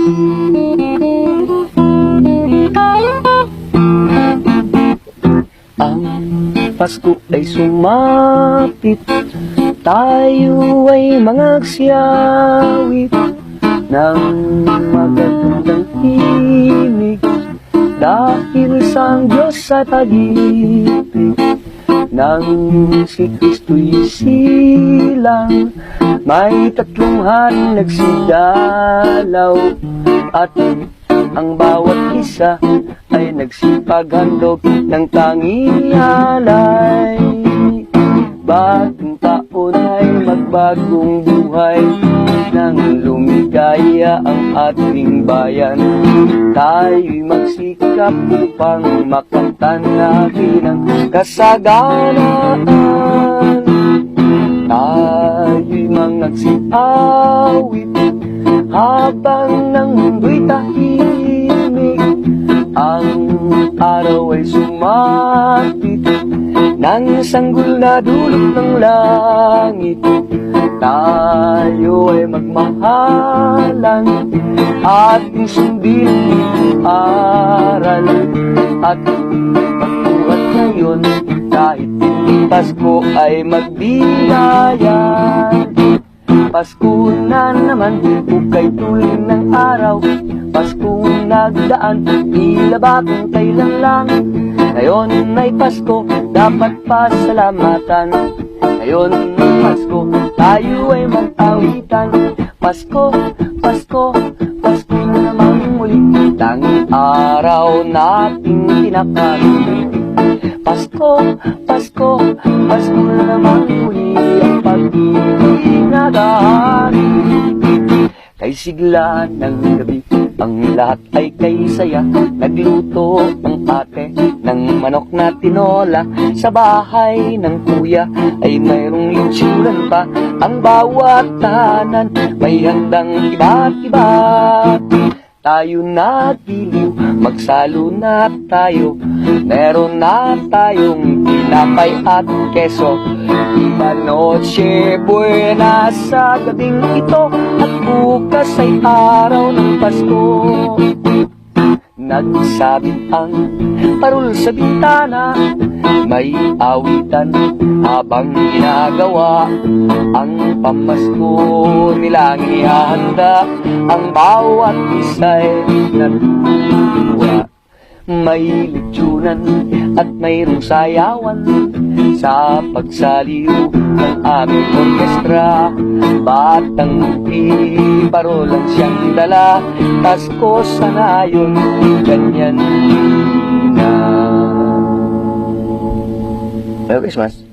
Ang Pasko ay sumapit, tayo ay mangagsiawit ng magandang himig, dahil sa ang Diyos sa pag-ibig nang si Kristo'y silang. May 3 hari nagsidalaw, at ang bawat isa ay nagsipaghandog ng tanging alay. Bagong taon ay magbagong buhay, nang lumigaya ang ating bayan. Tayo'y magsikap upang makamtan natin ang kasaganaan. Tayo'y mangagsiawit habang ng mundo'y tahimik. Ang araw ay sumapit, nang sanggol na dulot ng langit. Tayo ay magmahalan, ating sundin aral, at pagbuhat ngayon kahit hindi Pasko ay magbigayan. Pasko na naman, bukay tuloy ng araw, Paskong nagdaan, tila ba kung kailan lang. Ngayon ay Pasko, dapat pasalamatan. Ngayon ay Pasko, tayo ay mag-awitan. Pasko, Pasko, Pasko na naman muli, tanging araw nating tinakarinig. Pasko, Pasko, Pasko na naman muli, ang pag-ibig na dahari. Kay sigla ng gabi, ang lahat ay kay saya. Nagluto ang ate ng manok na tinola. Sa bahay ng kuya ay mayroong lutsuran pa. Ang bawat tahanan may handang iba't iba. Tayo nagiliw, magsalo na tayo. Meron na tayong tinapay at keso. Iba noche buena sa gabing ito, at bukas ay araw ng Pasko. Nagsabit ang parol sa bintana, may awitan habang ginagawa ang pamasko nilang ihahanda. Ang bawat isa'y natutuwa. May litsunan at mayroong sayawan sa pagsaliw ng aming orkestra. Batang piparolan siyang dala, Pasko sana yun, ganyan na. Merry Christmas.